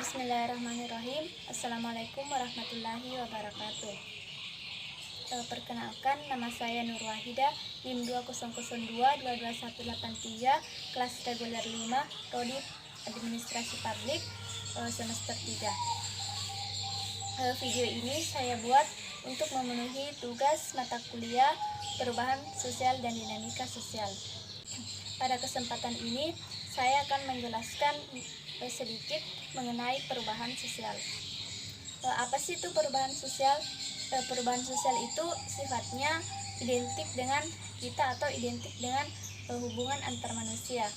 Bismillahirrahmanirrahim. Assalamualaikum warahmatullahi wabarakatuh. Perkenalkan, nama saya Nur Wahida, NIM 2002-22183, kelas reguler 5, Prodi Administrasi Publik, semester 3. Video ini saya buat untuk memenuhi tugas mata kuliah Perubahan Sosial dan Dinamika Sosial. Pada kesempatan ini, saya akan menjelaskan sedikit mengenai perubahan sosial. Apa sih itu perubahan sosial? Perubahan sosial itu sifatnya identik dengan kita atau identik dengan hubungan antar manusia,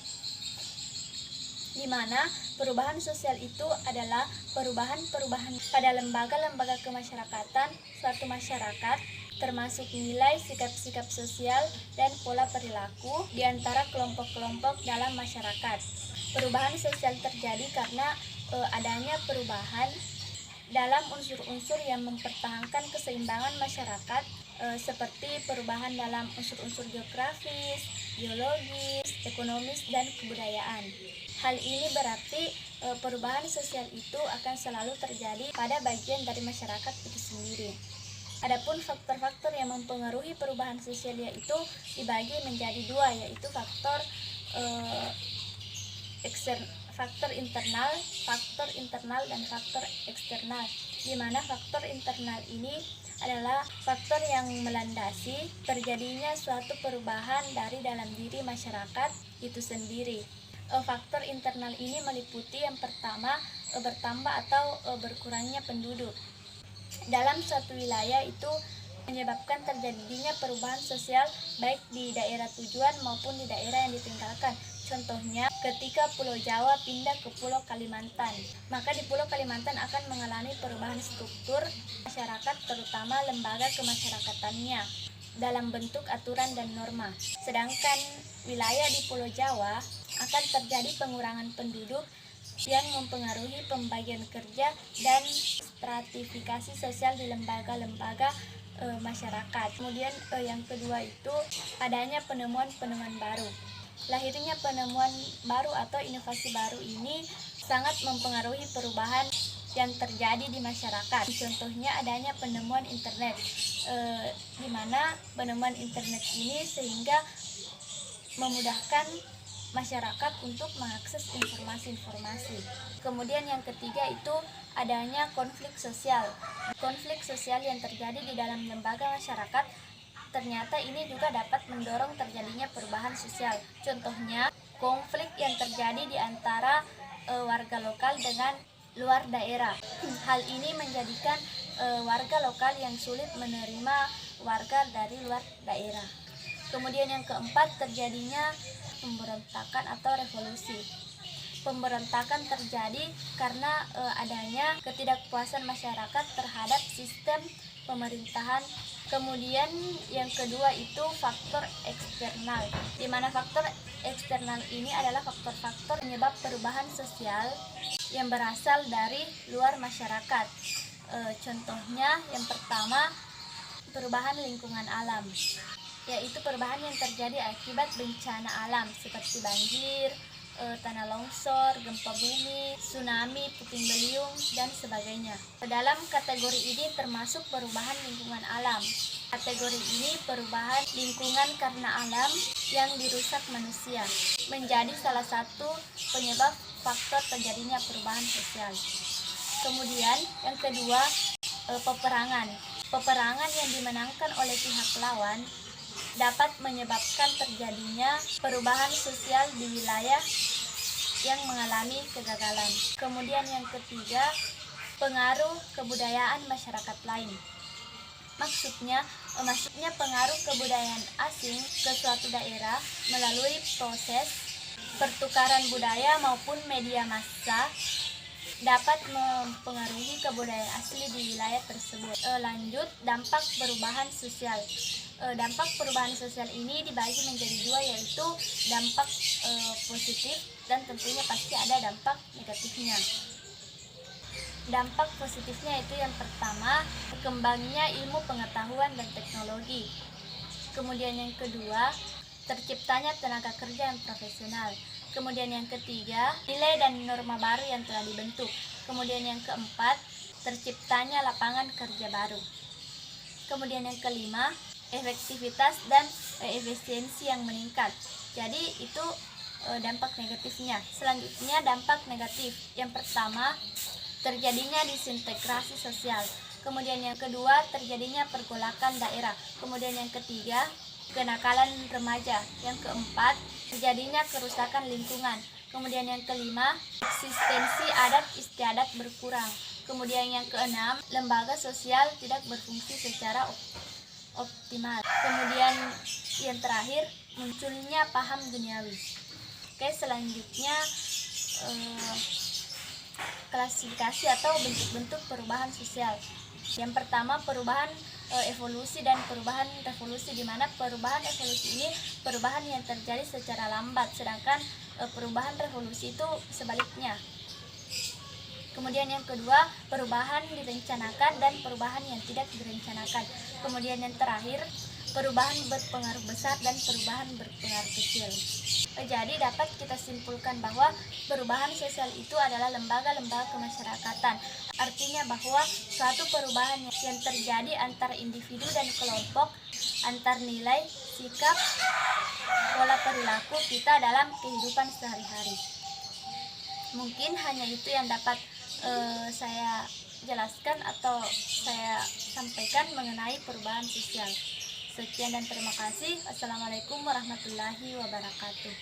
di mana perubahan sosial itu adalah perubahan-perubahan pada lembaga-lembaga kemasyarakatan suatu masyarakat, termasuk nilai, sikap-sikap sosial, dan pola perilaku di antara kelompok-kelompok dalam masyarakat. Perubahan sosial terjadi karena adanya perubahan dalam unsur-unsur yang mempertahankan keseimbangan masyarakat, seperti perubahan dalam unsur-unsur geografis, biologis, ekonomis, dan kebudayaan. Hal ini berarti perubahan sosial itu akan selalu terjadi pada bagian dari masyarakat itu sendiri. Adapun faktor-faktor yang mempengaruhi perubahan sosial yaitu dibagi menjadi dua, yaitu faktor internal dan faktor eksternal. Di mana faktor internal ini adalah faktor yang melandasi terjadinya suatu perubahan dari dalam diri masyarakat itu sendiri. Faktor internal ini meliputi yang pertama, bertambah atau berkurangnya penduduk dalam suatu wilayah, itu menyebabkan terjadinya perubahan sosial baik di daerah tujuan maupun di daerah yang ditinggalkan. Contohnya, ketika Pulau Jawa pindah ke Pulau Kalimantan, maka di Pulau Kalimantan akan mengalami perubahan struktur masyarakat, terutama lembaga kemasyarakatannya dalam bentuk aturan dan norma. Sedangkan wilayah di Pulau Jawa akan terjadi pengurangan penduduk yang mempengaruhi pembagian kerja dan stratifikasi sosial di lembaga-lembaga masyarakat. Kemudian yang kedua itu adanya penemuan-penemuan baru. Lahirnya penemuan baru atau inovasi baru ini sangat mempengaruhi perubahan yang terjadi di masyarakat. Contohnya adanya penemuan internet, di mana penemuan internet ini sehingga memudahkan masyarakat untuk mengakses informasi-informasi. Kemudian yang ketiga itu adanya konflik sosial. Konflik sosial yang terjadi di dalam lembaga masyarakat ternyata ini juga dapat mendorong terjadinya perubahan sosial. Contohnya, konflik yang terjadi di antara warga lokal dengan luar daerah. Hal ini menjadikan warga lokal yang sulit menerima warga dari luar daerah. Kemudian yang keempat, terjadinya pemberontakan atau revolusi. Pemberontakan terjadi karena adanya ketidakpuasan masyarakat terhadap sistem pemerintahan. Kemudian yang kedua itu faktor eksternal, di mana faktor eksternal ini adalah faktor-faktor penyebab perubahan sosial yang berasal dari luar masyarakat. Contohnya yang pertama, perubahan lingkungan alam, yaitu perubahan yang terjadi akibat bencana alam seperti banjir, tanah longsor, gempa bumi, tsunami, puting beliung, dan sebagainya. Dalam kategori ini termasuk perubahan lingkungan alam. Kategori ini perubahan lingkungan karena alam yang dirusak manusia menjadi salah satu penyebab faktor terjadinya perubahan sosial. Kemudian yang kedua, peperangan. Peperangan yang dimenangkan oleh pihak lawan dapat menyebabkan terjadinya perubahan sosial di wilayah yang mengalami kegagalan. Kemudian yang ketiga, pengaruh kebudayaan masyarakat lain. Maksudnya pengaruh kebudayaan asing ke suatu daerah melalui proses pertukaran budaya maupun media massa dapat mempengaruhi kebudayaan asli di wilayah tersebut. Lanjut, dampak perubahan sosial. Dampak perubahan sosial ini dibagi menjadi dua, yaitu dampak positif dan tentunya pasti ada dampak negatifnya. Dampak positifnya itu yang pertama, berkembangnya ilmu pengetahuan dan teknologi. Kemudian yang kedua, terciptanya tenaga kerja yang profesional. Kemudian yang ketiga, nilai dan norma baru yang telah dibentuk. Kemudian yang keempat, terciptanya lapangan kerja baru. Kemudian yang kelima, efektivitas dan efisiensi yang meningkat. Jadi itu dampak negatifnya. Selanjutnya dampak negatif. Yang pertama, terjadinya disintegrasi sosial. Kemudian yang kedua, terjadinya pergolakan daerah. Kemudian yang ketiga, kenakalan remaja. Yang keempat, terjadinya kerusakan lingkungan. Kemudian yang kelima, eksistensi adat istiadat berkurang. Kemudian yang keenam, lembaga sosial tidak berfungsi secara optimal. Kemudian yang terakhir, munculnya paham duniawi. Oke, selanjutnya klasifikasi atau bentuk-bentuk perubahan sosial. Yang pertama, perubahan evolusi dan perubahan revolusi, di mana perubahan evolusi ini perubahan yang terjadi secara lambat, sedangkan perubahan revolusi itu sebaliknya. Kemudian yang kedua, perubahan direncanakan dan perubahan yang tidak direncanakan. Kemudian yang terakhir, perubahan berpengaruh besar dan perubahan berpengaruh kecil. Jadi dapat kita simpulkan bahwa perubahan sosial itu adalah lembaga-lembaga kemasyarakatan. Artinya bahwa suatu perubahan yang terjadi antara individu dan kelompok, antar nilai, sikap, pola perilaku kita dalam kehidupan sehari-hari. Mungkin hanya itu yang dapat saya jelaskan atau saya sampaikan mengenai perubahan sosial. Sekian dan terima kasih. Assalamualaikum warahmatullahi wabarakatuh.